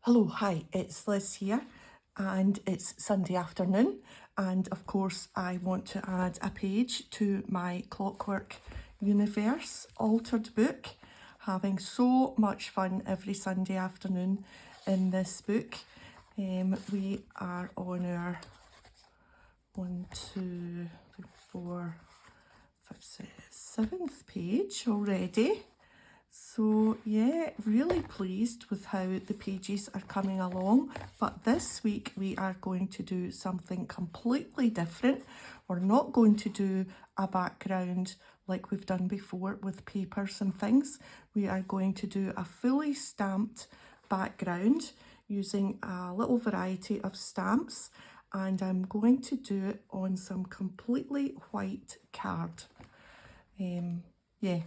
Hello, hi, it's Liz here and it's Sunday afternoon, and of course I want to add a page to my Clockwork Universe altered book. Having so much fun every Sunday afternoon in this book. We are on our 1, 2, 3, 4, 5, 6, 7th page already. So yeah, really pleased with how the pages are coming along. But this week we are going to do something completely different. We're not going to do a background like we've done before with papers and things. We are going to do a fully stamped background using a little variety of stamps, and I'm going to do it on some completely white card. Yeah,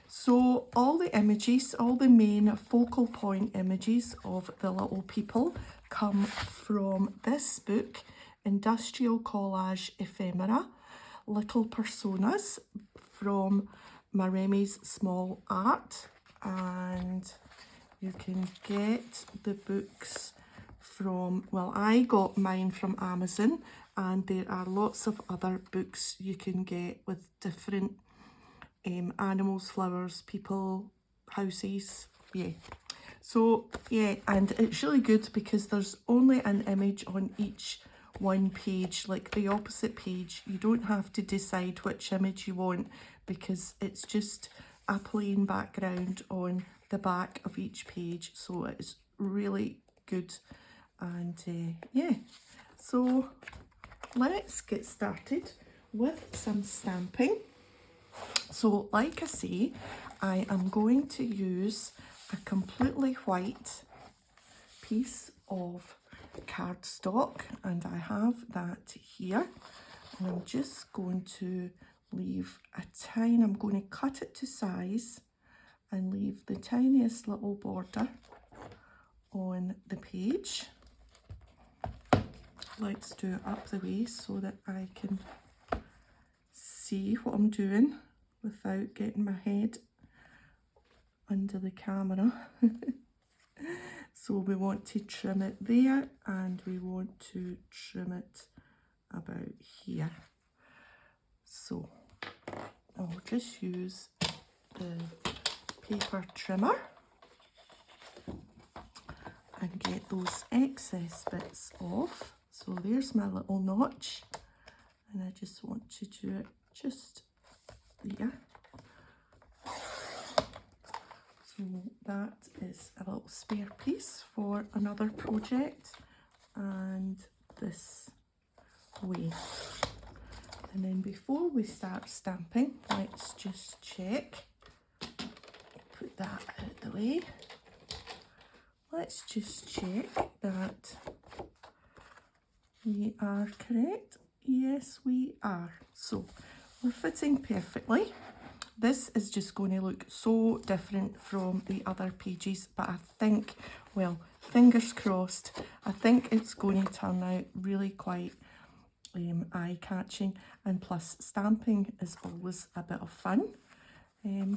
so all the images, all the main focal point images of the little people come from this book, Industrial Collage Ephemera, Little Personas from Maremi's Small Art, and you can get the books from, well, I got mine from Amazon, and there are lots of other books you can get with different animals, flowers, people, houses, yeah. So yeah, and it's really good because there's only an image on each one page, like the opposite page. You don't have to decide which image you want because it's just a plain background on the back of each page. So it's really good, and yeah, so let's get started with some stamping. So like I say, I am going to use a completely white piece of cardstock, and I have that here, and I'm just going to leave a tiny, I'm going to cut it to size and leave the tiniest little border on the page. Let's do it up the way so that I can see what I'm doing without getting my head under the camera. So we want to trim it there, and we want to trim it about here. So I'll just use the paper trimmer and get those excess bits off. So there's my little notch, and I just want to do it just there. So that is a little spare piece for another project, and this way. And then before we start stamping, let's just check. Put that out the way. Let's just check that we are correct. Yes, we are. So we're fitting perfectly. This is just going to look so different from the other pages, but I think, well, fingers crossed, I think it's going to turn out really quite eye-catching, and plus stamping is always a bit of fun.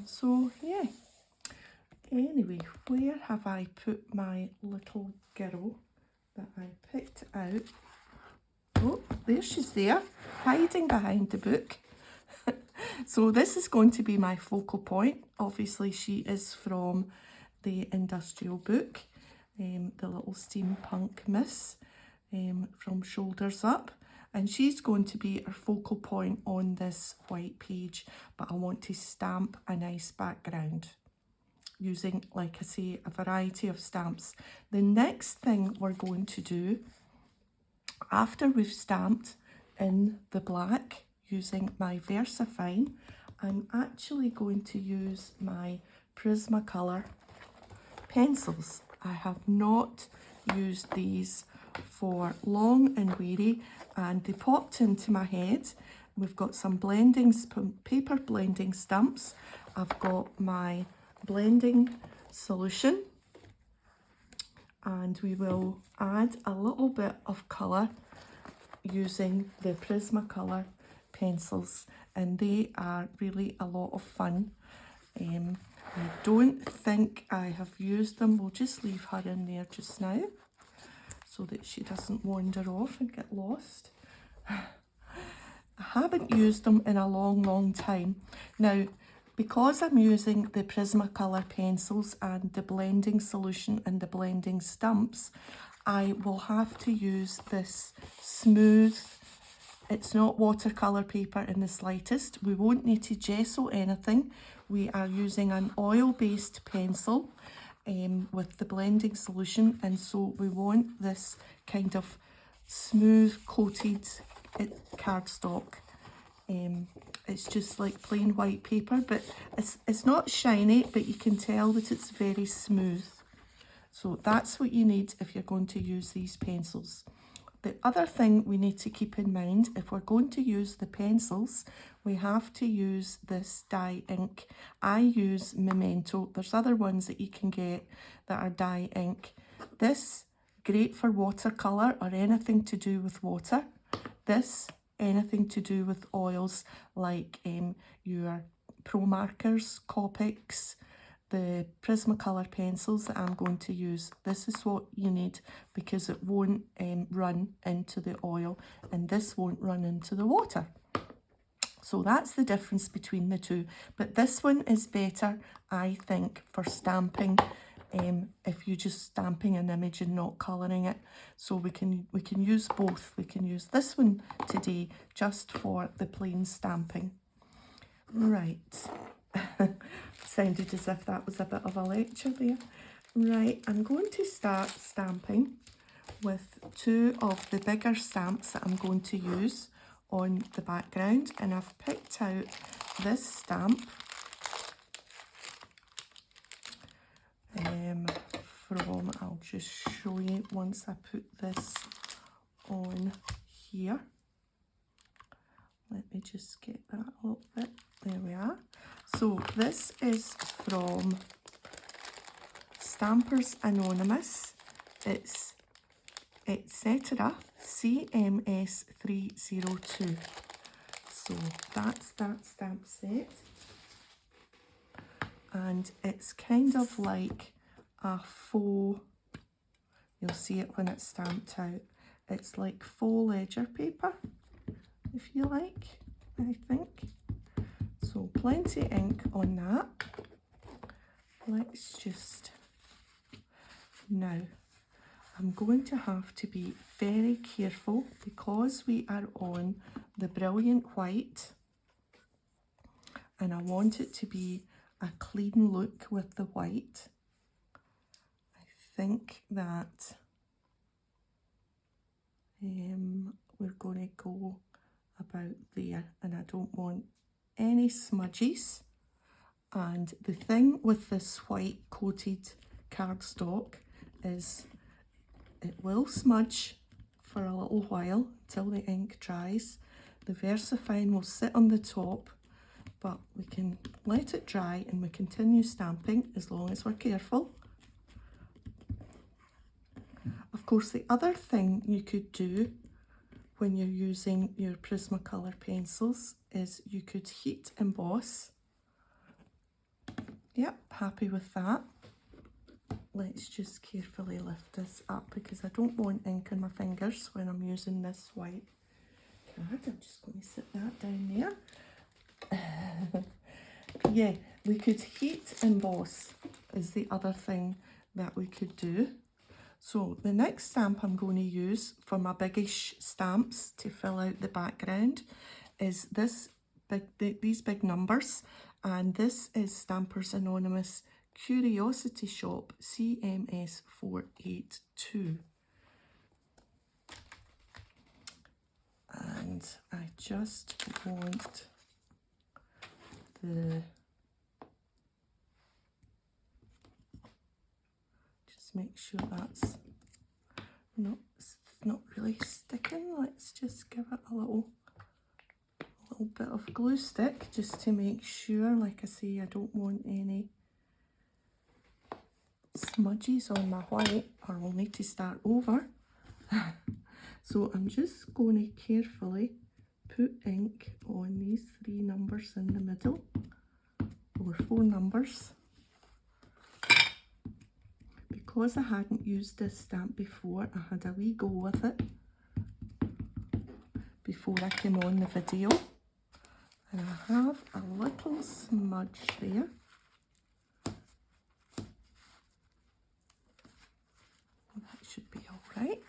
So yeah, anyway, where have I put my little girl that I picked out? Oh, there she's there, hiding behind the book. So this is going to be my focal point. Obviously she is from the industrial book, the little steampunk miss from Shoulders Up, and she's going to be our focal point on this white page, but I want to stamp a nice background using, like I say, a variety of stamps. The next thing we're going to do after we've stamped in the black using my VersaFine, I'm actually going to use my Prismacolour pencils. I have not used these for long and weary, and they popped into my head. We've got some blending, paper blending stumps. I've got my blending solution, and we will add a little bit of colour using the Prismacolour pencils, and they are really a lot of fun. I don't think I have used them. We'll just leave her in there just now so that she doesn't wander off and get lost. I haven't used them in a long time. Now, because I'm using the Prismacolour pencils and the blending solution and the blending stumps, I will have to use this smooth, it's not watercolour paper in the slightest. We won't need to gesso anything. We are using an oil-based pencil with the blending solution, and so we want this kind of smooth coated cardstock. It's just like plain white paper, but it's not shiny, but you can tell that it's very smooth. So that's what you need if you're going to use these pencils. The other thing we need to keep in mind, if we're going to use the pencils, we have to use this dye ink. I use Memento. There's other ones that you can get that are dye ink. This, great for watercolour or anything to do with water. This, anything to do with oils like your Pro Markers, Copics, the Prismacolour pencils that I'm going to use. This is what you need because it won't run into the oil and this won't run into the water. So that's the difference between the two. But this one is better, I think, for stamping. If you're just stamping an image and not colouring it. So we can use both. We can use this one today just for the plain stamping. Right. Sounded as if that was a bit of a lecture there. Right, I'm going to start stamping with two of the bigger stamps that I'm going to use on the background, and I've picked out this stamp from, I'll just show you once I put this on here. Let me just get that a little bit. There we are. So this is from Stampers Anonymous. It's etc. CMS 302. So that's that stamp set. And it's kind of like a faux, you'll see it when it's stamped out. It's like faux ledger paper, if you like, I think. So plenty of ink on that. Let's just, now I'm going to have to be very careful because we are on the Brilliant White and I want it to be a clean look with the white. I think that we're going to go about there, and I don't want any smudges. And the thing with this white coated cardstock is it will smudge for a little while until the ink dries. The VersaFine will sit on the top, but we can let it dry and we continue stamping as long as we're careful. Of course, the other thing you could do when you're using your Prismacolour pencils is you could heat emboss. Yep, happy with that. Let's just carefully lift this up because I don't want ink on my fingers when I'm using this white card. I'm just going to sit that down there. Yeah, we could heat emboss is the other thing that we could do. So the next stamp I'm going to use for my biggish stamps to fill out the background is this these big numbers, and this is Stampers Anonymous Curiosity Shop CMS 482. And I just want the, just make sure that's not really sticking. Let's just give it a little bit of glue stick just to make sure. Like I say, I don't want any smudges on my white or we'll need to start over. So I'm just going to carefully put ink on these three numbers in the middle, or four numbers. because I hadn't used this stamp before, I had a wee go with it before I came on the video. And I have a little smudge there. That should be all right.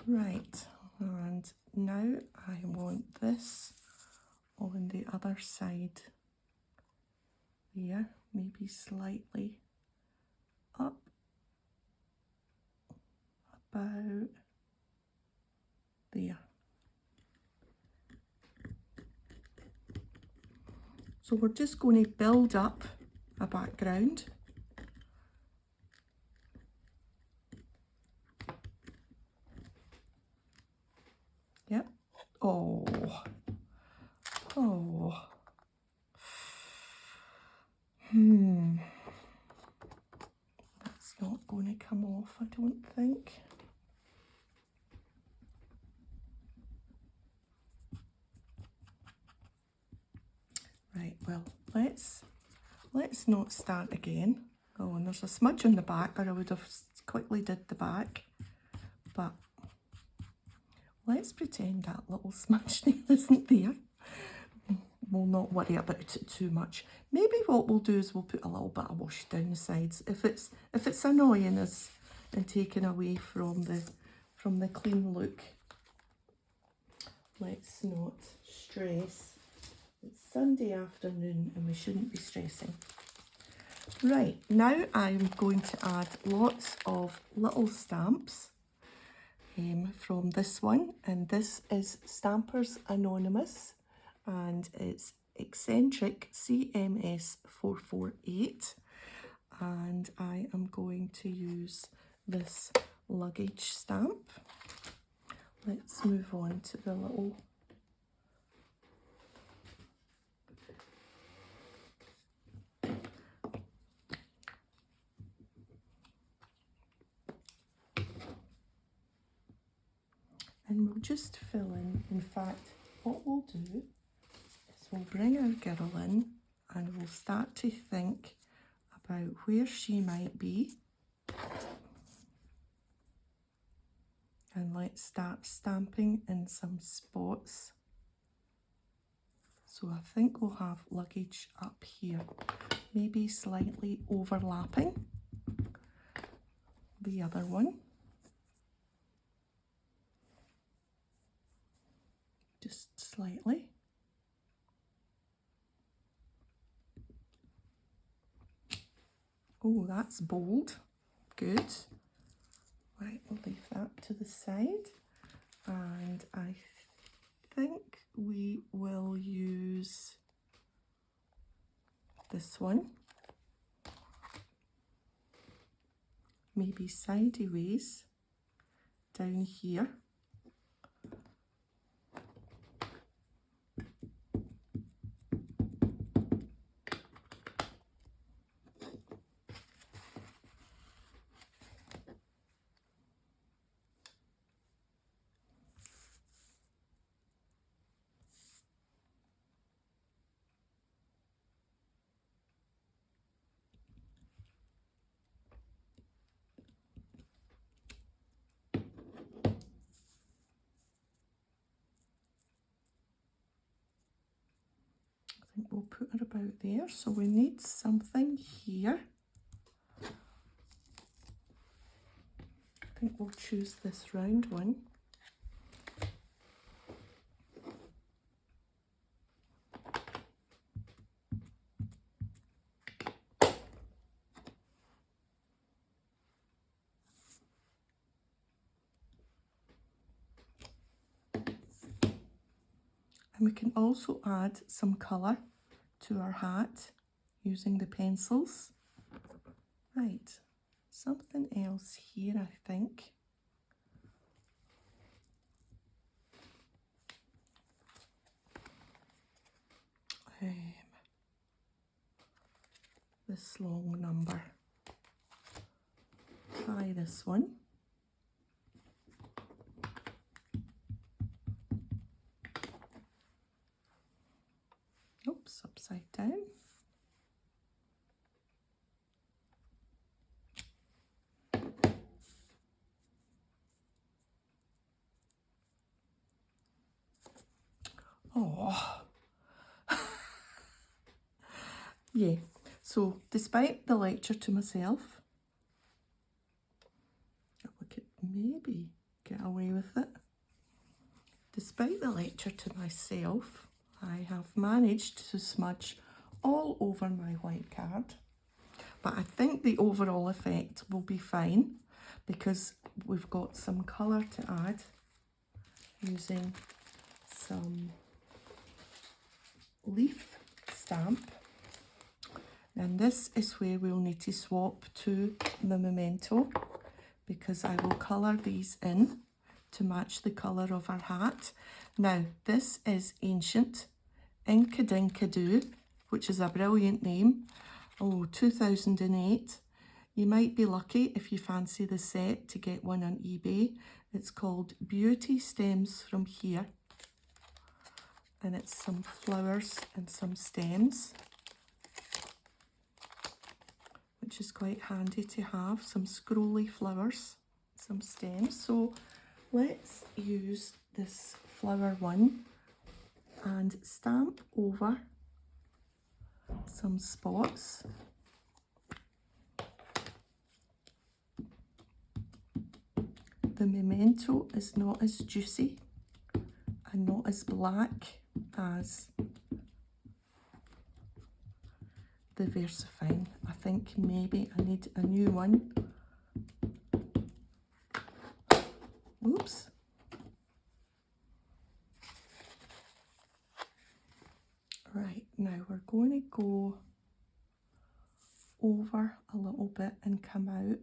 Right, and now I want this on the other side there, maybe slightly up, about there. So we're just going to build up a background. Yep. Oh. That's not going to come off, I don't think. Right, well, let's not start again. Oh, and there's a smudge on the back, or I would have quickly did the back. But let's pretend that little smudge isn't there. We'll not worry about it too much. Maybe what we'll do is we'll put a little bit of wash down the sides if it's annoying us and taken away from the clean look. Let's not stress. It's Sunday afternoon and we shouldn't be stressing. Right, now I'm going to add lots of little stamps from this one, and this is Stampers Anonymous, and it's Eccentric CMS 448, and I am going to use this luggage stamp. Let's move on to the little and we'll just fill in fact, what we'll do is we'll bring our girl in and we'll start to think about where she might be. And let's start stamping in some spots. So I think we'll have luggage up here, maybe slightly overlapping the other one. Just slightly. Oh, that's bold. Good. Right, we'll leave that to the side. And I think we will use this one. Maybe sideways down here. I think we'll put her about there. So we need something here. I think we'll choose this round one. And we can also add some colour to our hat using the pencils. Right, something else here, I think. This long number. Try this one. Oops, upside down. Oh. Yeah, so despite the lecture to myself, we could maybe get away with it. Despite the lecture to myself, I have managed to smudge all over my white card. But I think the overall effect will be fine because we've got some colour to add using some leaf stamp. And this is where we'll need to swap to the memento because I will colour these in to match the colour of our hat. Now, this is Ancient Inkadinkadoo, which is a brilliant name. Oh, 2008. You might be lucky if you fancy the set to get one on eBay. It's called Beauty Stems From Here. And it's some flowers and some stems, which is quite handy to have. Some scrolly flowers, some stems. So let's use this flower one and stamp over some spots. The memento is not as juicy and not as black as the Versafine. I think maybe I need a new one. Oops. Right, now we're going to go over a little bit and come out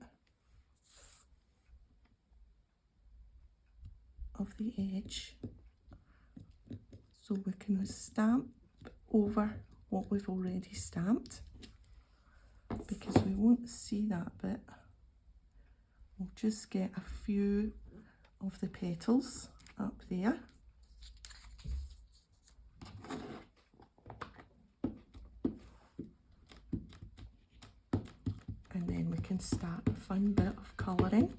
of the edge. So we can stamp over what we've already stamped because we won't see that bit. We'll just get a few of the petals up there. And then we can start a fun bit of colouring.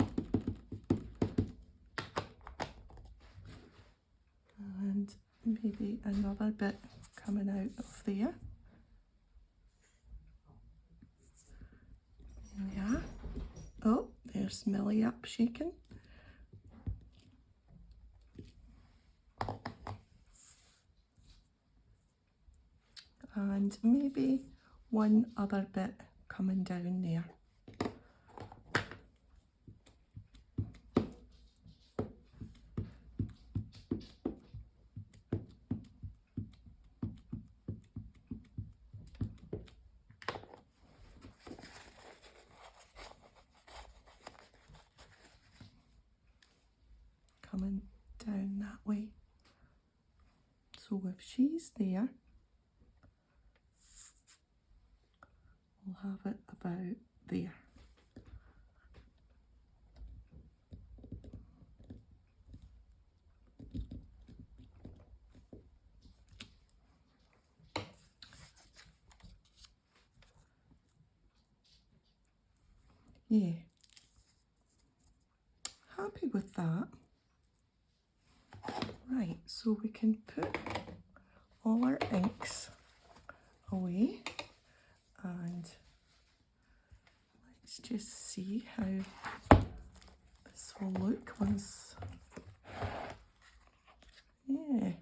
And maybe another bit coming out of there. There we are. Oh, there's Millie up shaking. And maybe one other bit coming down there. Coming down that way. So if she's there, we'll have it about there. Yeah, happy with that. Right, so we can put all our inks away and let's just see how this will look once. Yeah,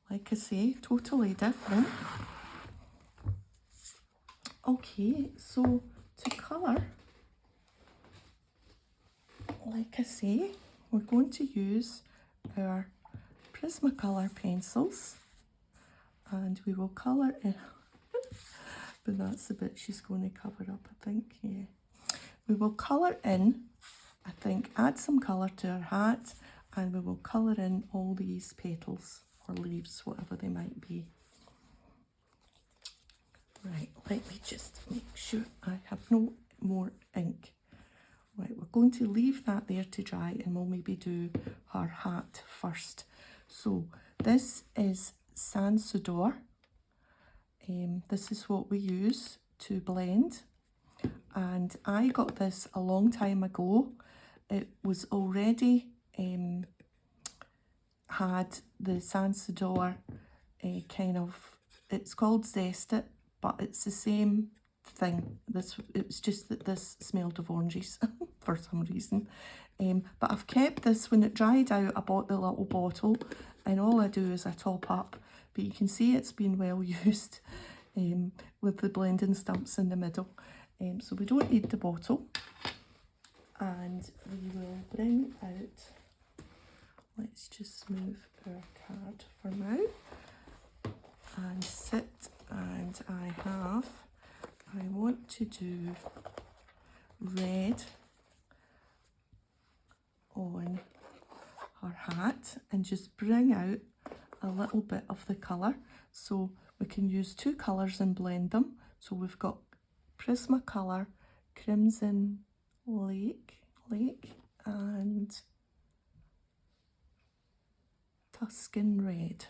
like I say, totally different. Okay, so to colour, like I say, we're going to use our Prismacolour pencils and we will colour in, but that's the bit she's going to cover up, I think, yeah. We will colour in, I think, add some colour to our hat and we will colour in all these petals or leaves, whatever they might be. Right, let me just make sure I have no more ink. Right, we're going to leave that there to dry and we'll maybe do her hat first. So this is Sans Sudor. This is what we use to blend. And I got this a long time ago. It was already had the Sansador kind of, it's called Zest It, but it's the same thing. It's just that this smelled of oranges for some reason. But I've kept this. When it dried out, I bought the little bottle, and all I do is I top up. But you can see it's been well used with the blending stumps in the middle. So we don't need the bottle. And we will bring out, let's just move our card for now, and sit, and I want to do red on her hat and just bring out a little bit of the colour. So we can use two colours and blend them. So we've got Prismacolour Crimson Lake and Tuscan Red.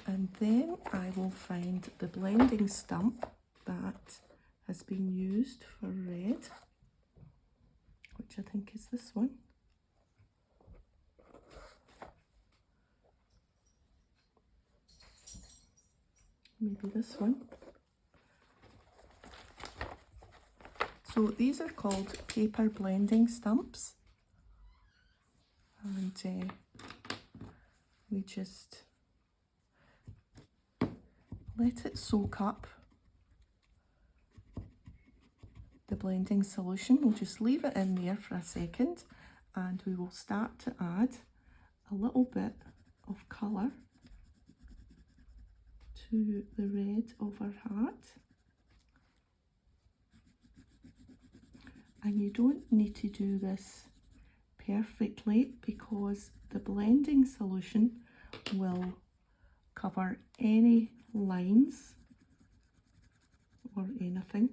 And then I will find the blending stump that has been used for red, which I think is this one. Maybe this one. So these are called paper blending stumps, and we just let it soak up the blending solution. We'll just leave it in there for a second, and we will start to add a little bit of colour to the red of our hat. And you don't need to do this perfectly, because the blending solution will cover any lines or anything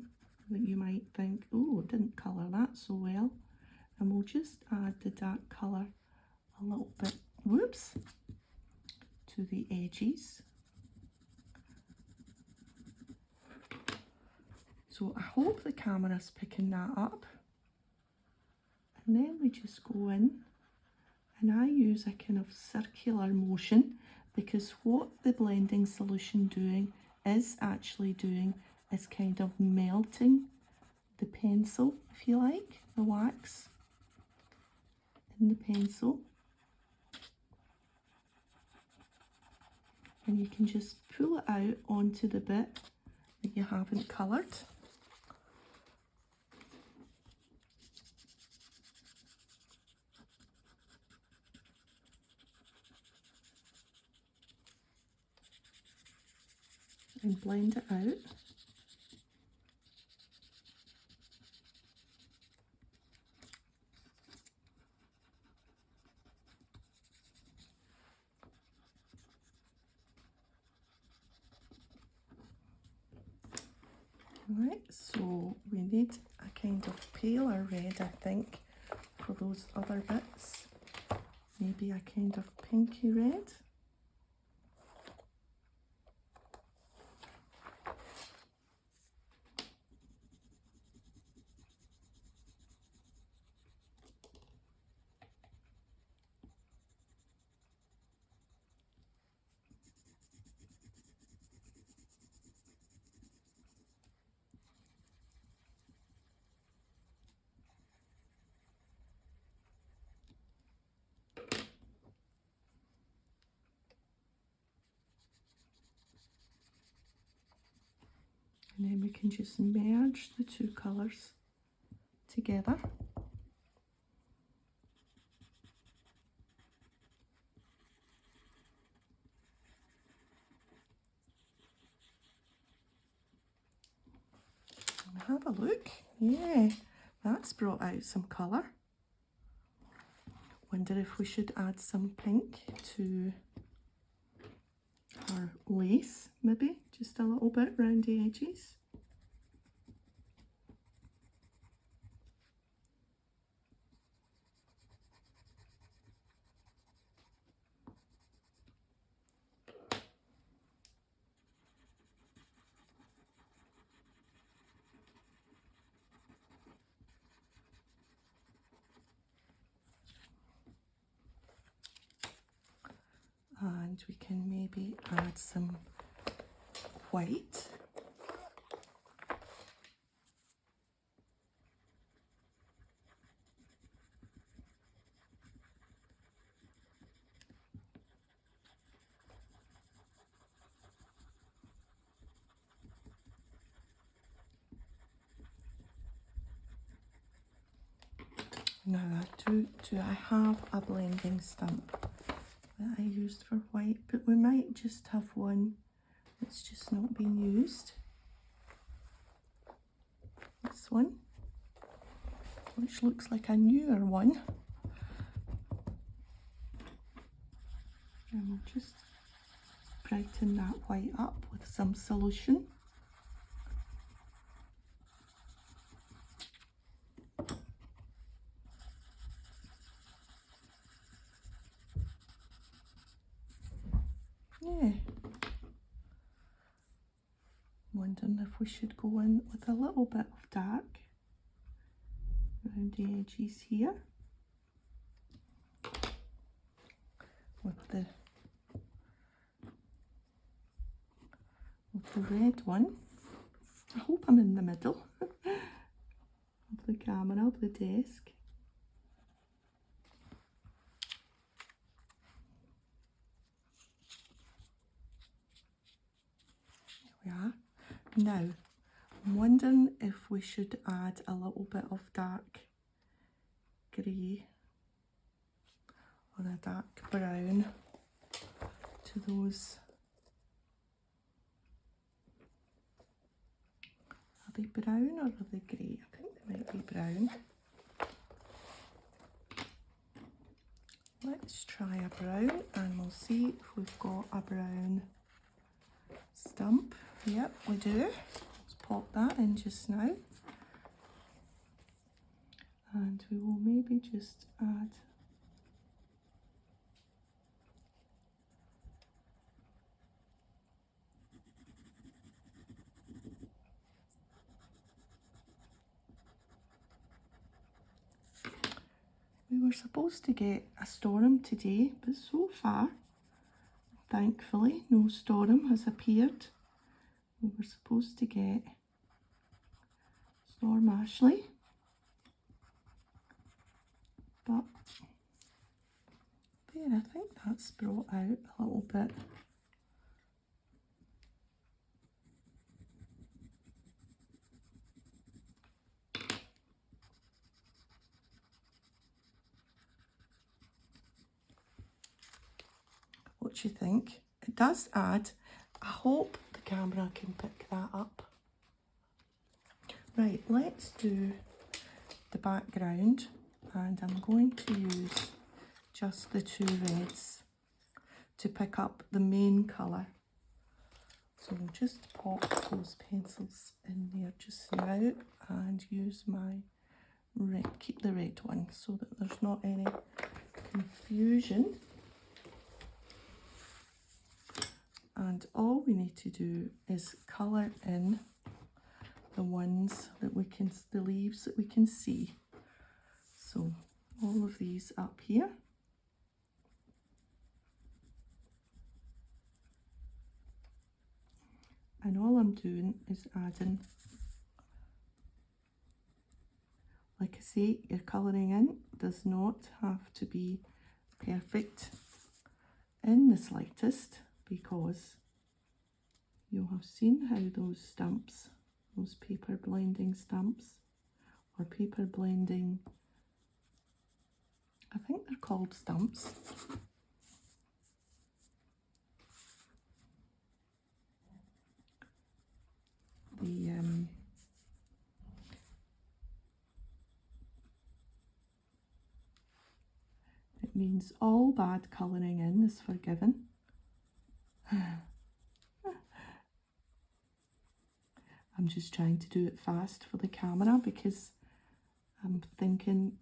that you might think, oh, it didn't colour that so well. And we'll just add the dark colour a little bit, whoops, to the edges. So I hope the camera's picking that up. And then we just go in, and I use a kind of circular motion, because what the blending solution is actually doing is kind of melting the pencil, if you like, the wax in the pencil. And you can just pull it out onto the bit that you haven't coloured. And blend it out. Right, so we need a kind of paler red, I think, for those other bits. Maybe a kind of pinky red. And then we can just merge the two colours together. And have a look. Yeah, that's brought out some colour. Wonder if we should add some pink to our lace, maybe just a little bit round the edges. And we can maybe add some white. Now, do I have a blending stump that I used for white? But we might just have one that's just not being used. This one, which looks like a newer one. And we'll just brighten that white up with some solution. Yeah. Wondering if we should go in with a little bit of dark around the edges here with the red one. I hope I'm in the middle of the camera, of the desk. There we are. Now, I'm wondering if we should add a little bit of dark grey or a dark brown to those. Are they brown or are they grey? I think they might be brown. Let's try a brown and we'll see if we've got a brown stump. Yep, we do. Let's pop that in just now. And we will maybe just add we were supposed to get a storm today, but so far, thankfully, no storm has appeared. We were supposed to get Storm Ashley, but there, I think that's brought out a little bit. What do you think? It does add. I hope the camera can pick that up. Right, let's do the background, and I'm going to use just the two reds to pick up the main colour. So we'll just pop those pencils in there just now and use my red, keep the red one so that there's not any confusion. And all we need to do is colour in the ones that we can, the leaves that we can see. So all of these up here. And all I'm doing is adding, like I say, your colouring in does not have to be perfect in the slightest, because you'll have seen how those stumps, those paper blending stumps, or paper blending, I think they're called stumps. It means all bad colouring in is forgiven. I'm just trying to do it fast for the camera because I'm thinking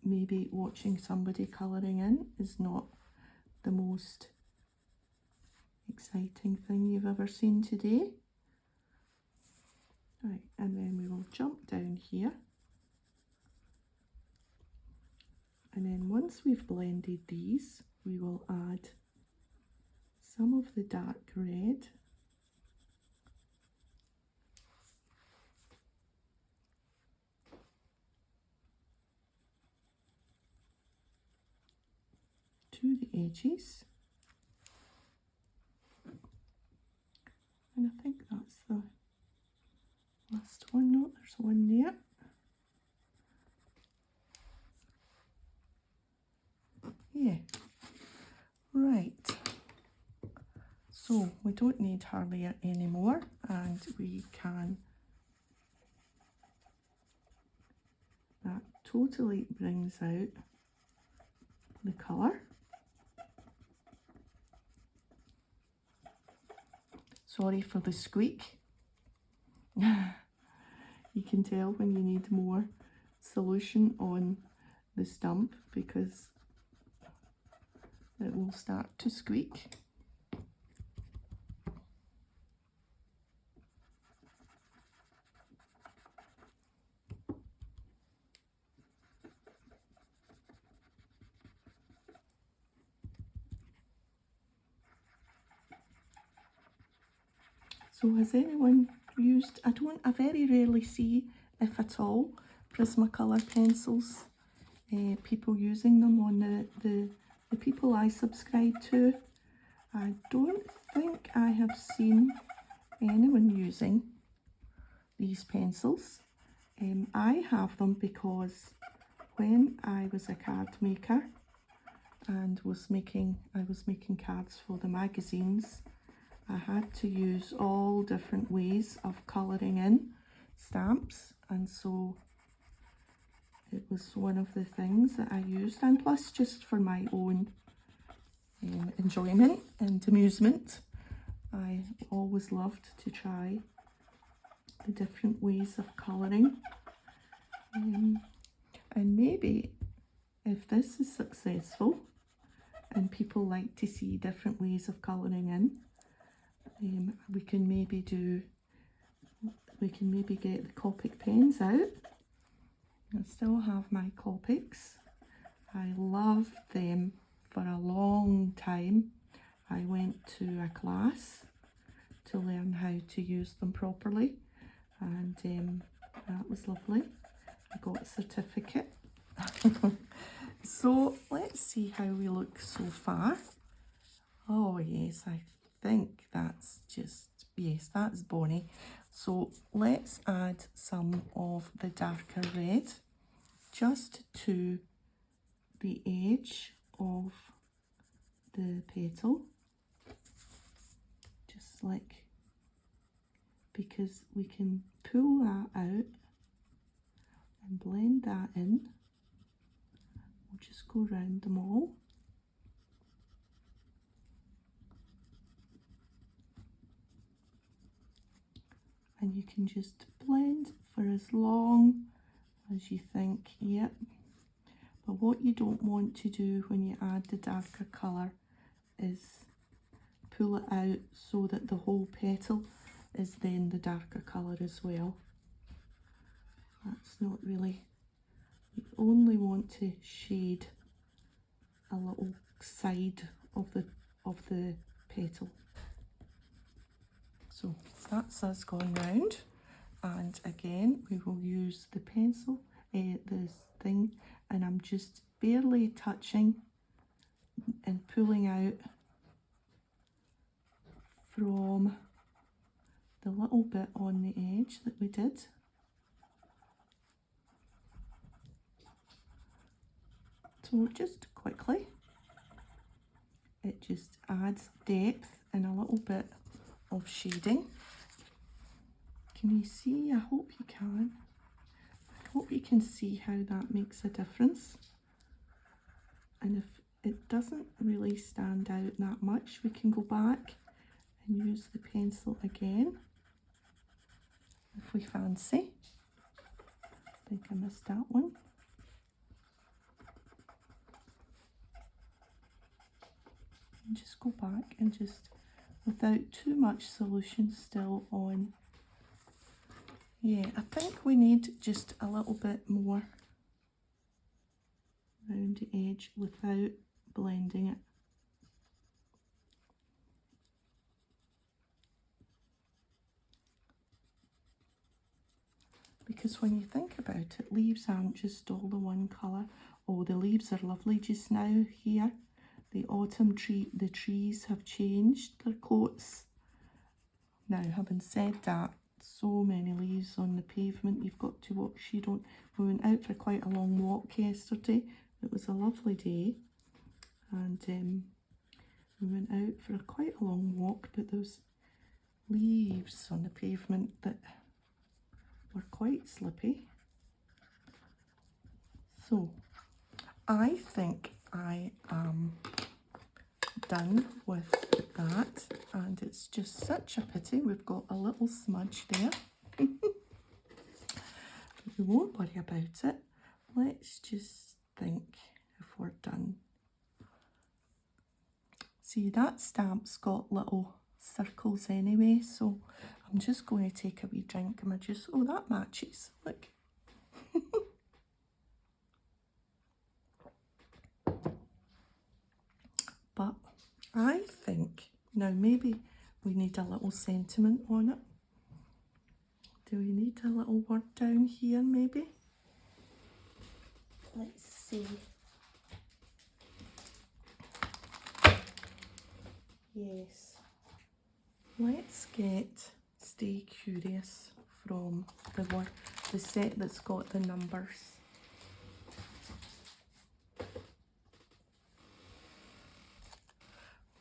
maybe watching somebody colouring in is not the most exciting thing you've ever seen today. Right, and then we will jump down here. And then once we've blended these, we will add some of the dark red. To the edges. And I think that's the last one. No, there's one there. Yeah. Right. So we don't need hardly any more, and we can, that totally brings out the colour. Sorry for the squeak. You can tell when you need more solution on the stump because it will start to squeak. So has anyone used, I very rarely see, if at all, Prismacolour pencils, people using them on the people I subscribe to. I don't think I have seen anyone using these pencils. I have them because when I was a card maker and I was making cards for the magazines, I had to use all different ways of colouring in stamps, and so it was one of the things that I used, and plus just for my own enjoyment and amusement. I always loved to try the different ways of colouring, and maybe if this is successful and people like to see different ways of colouring in, we can maybe get the Copic pens out. I still have my Copics. I loved them for a long time. I went to a class to learn how to use them properly, and that was lovely. I got a certificate. So let's see how we look so far. Oh yes, I think that's just, yes, that's bonny. So let's add some of the darker red just to the edge of the petal, just like, because we can pull that out and blend that in. We'll just go around them all. And you can just blend for as long as you think, yep. But what you don't want to do when you add the darker colour is pull it out so that the whole petal is then the darker colour as well. That's not really, you only want to shade a little side of the petal. So that's us going round, and again we will use the pencil, this thing, and I'm just barely touching and pulling out from the little bit on the edge that we did. So just quickly, it just adds depth and a little bit of shading. Can you see? I hope you can. I hope you can see how that makes a difference. And if it doesn't really stand out that much, we can go back and use the pencil again if we fancy. I think I missed that one. And just go back and just, without too much solution still on. Yeah, I think we need just a little bit more around the edge without blending it. because when you think about it, leaves aren't just all the one colour. Oh, the leaves are lovely just now here. The autumn tree, the trees have changed their coats. Now, having said that, so many leaves on the pavement. You've got to watch. We went out for quite a long walk yesterday. It was a lovely day, and we went out for quite a long walk, but those leaves on the pavement that were quite slippy. So I think I am done with that, and it's just such a pity we've got a little smudge there. We won't worry about it. Let's just think if we're done. See, that stamp's got little circles anyway, so I'm just going to take a wee drink of my juice. Oh, that matches, look. But I think now maybe we need a little sentiment on it. Do we need a little word down here maybe? Let's see. Yes. Let's get Stay Curious from the set that's got the numbers.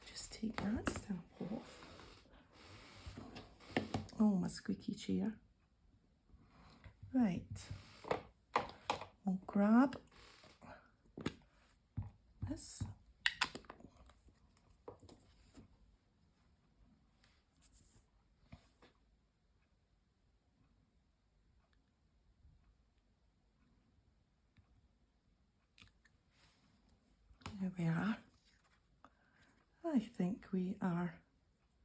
Just take that stamp off. Oh, my squeaky chair. Right. We'll grab this. There we are. I think we are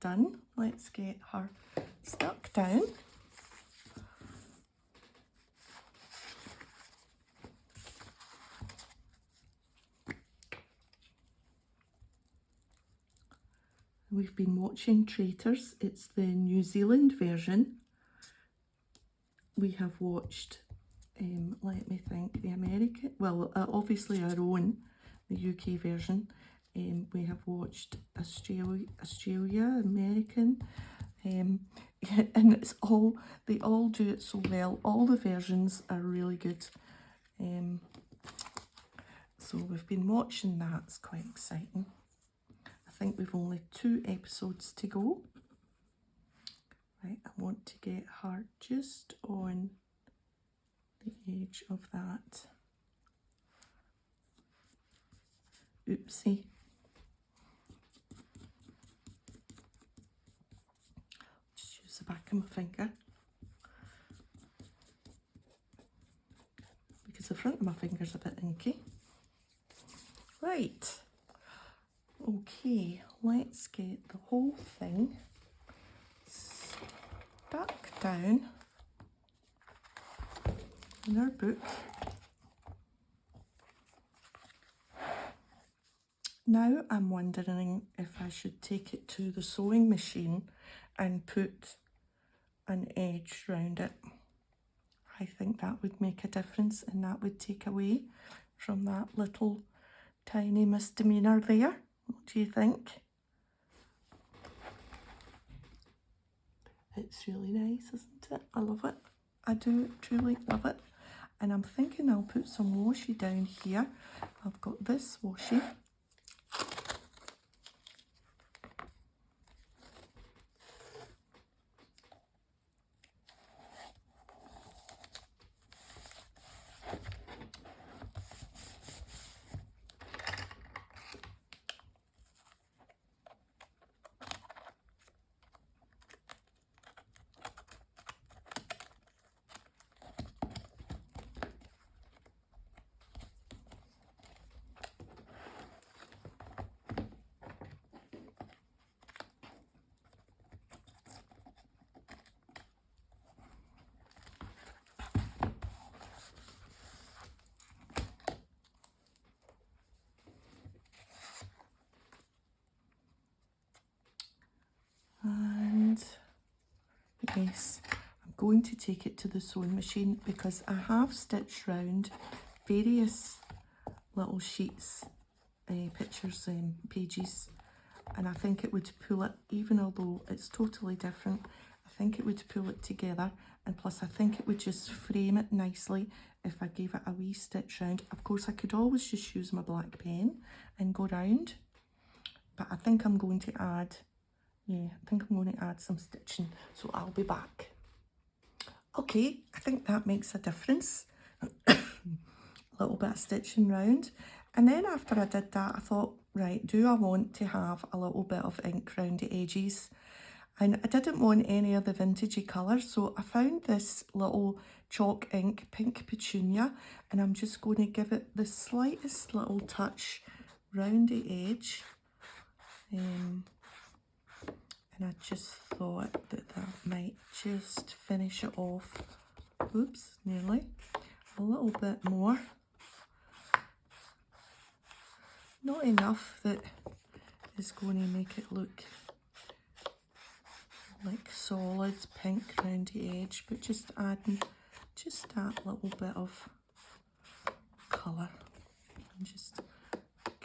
done. Let's get her stuck down. We've been watching Traitors. It's the New Zealand version. We have watched, let me think, the American, well, obviously our own, the UK version. We have watched Australia, American, yeah, and it's all, they all do it so well. All the versions are really good. So we've been watching that. It's quite exciting. I think we've only 2 episodes to go. Right, I want to get her just on the edge of that. Oopsie. Just use the back of my finger, because the front of my finger's a bit inky. Right. Okay, let's get the whole thing stuck down in our book. Now I'm wondering if I should take it to the sewing machine and put an edge round it. I think that would make a difference, and that would take away from that little tiny misdemeanor there. What do you think? It's really nice, isn't it? I love it. I do truly love it. And I'm thinking I'll put some washi down here. I've got this washi. And yes, I'm going to take it to the sewing machine because I have stitched round various little sheets, pictures, pages, and I think it would pull it, even although it's totally different, I think it would pull it together, and plus I think it would just frame it nicely if I gave it a wee stitch round. Of course I could always just use my black pen and go round, but I think I'm going to add, some stitching, so I'll be back. Okay, I think that makes a difference. A little bit of stitching round, and then after I did that I thought, right, do I want to have a little bit of ink around the edges? And I didn't want any of the vintagey colours, so I found this little chalk ink, Pink Petunia, and I'm just going to give it the slightest little touch round the edge. And I just thought that might just finish it off. Oops, nearly. A little bit more. Not enough that is going to make it look like solid pink around the edge, but just adding just that little bit of colour and just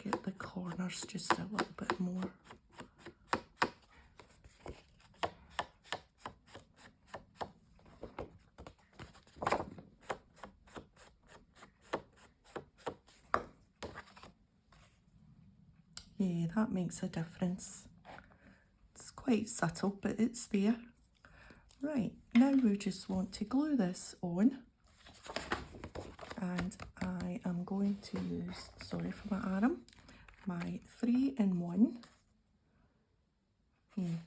get the corners just a little bit more. Yeah, that makes a difference. It's quite subtle, but it's there. Right, now we just want to glue this on, and I am going to use, sorry for my arm, my 3-in-1 here,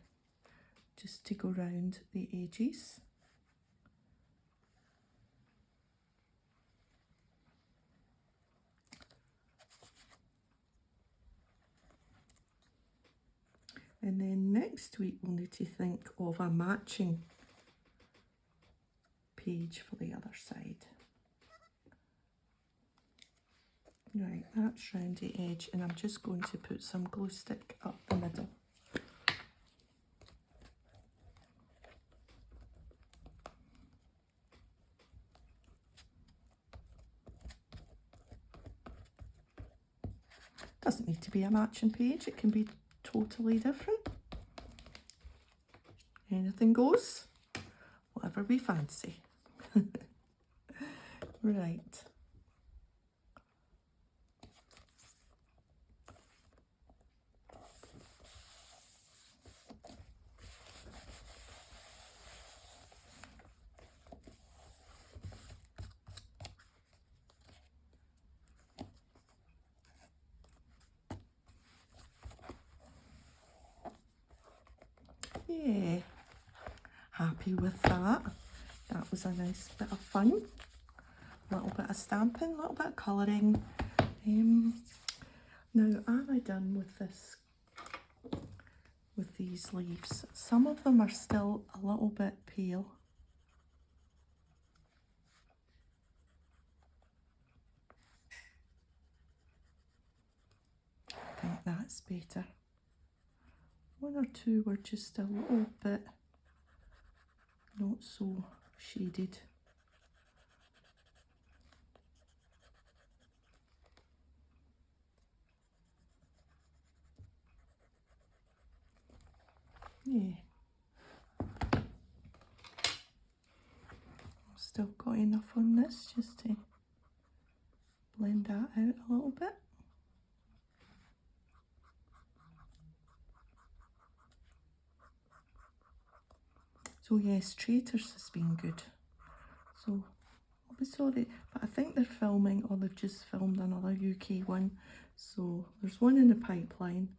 just to go round the edges. And then next week we'll need to think of a matching page for the other side. Right, that's round the edge, and I'm just going to put some glue stick up the middle. Doesn't need to be a matching page, it can be totally different. Anything goes, whatever we fancy. Right. Yeah, happy with that. That was a nice bit of fun. A little bit of stamping, a little bit of colouring. Now, am I done with this, with these leaves? Some of them are still a little bit pale. I think that's better. One or two were just a little bit not so shaded. Yeah. I've still got enough on this just to blend that out a little bit. So yes, Traitors has been good. So I'll be sorry, but I think they're filming, or they've just filmed another UK one. So there's one in the pipeline,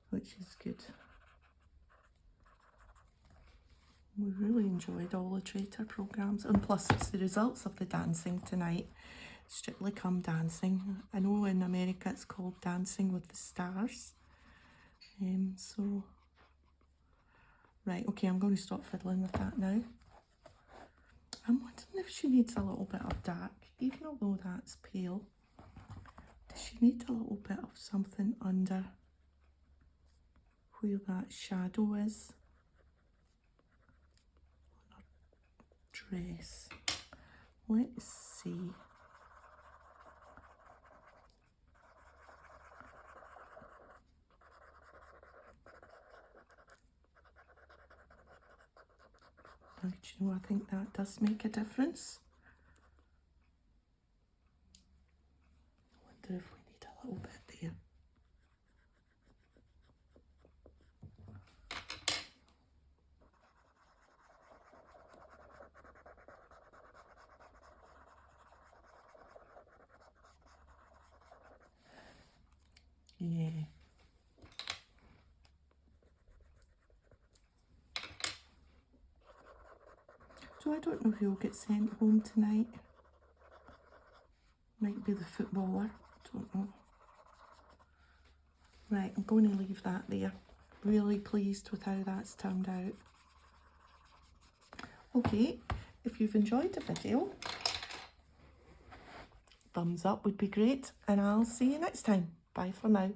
which is good. We really enjoyed all the Traitor programmes, and plus it's the results of the dancing tonight. Strictly Come Dancing. I know in America it's called Dancing with the Stars. Right, okay, I'm going to stop fiddling with that now. I'm wondering if she needs a little bit of dark, even although that's pale. Does she need a little bit of something under where that shadow is? dress. Let's see. Now, do you know, I think that does make a difference. I wonder if we need a little bit there. Yeah. So I don't know who'll get sent home tonight. Might be the footballer, don't know. Right, I'm going to leave that there. Really pleased with how that's turned out. Okay, if you've enjoyed the video, thumbs up would be great, and I'll see you next time. Bye for now.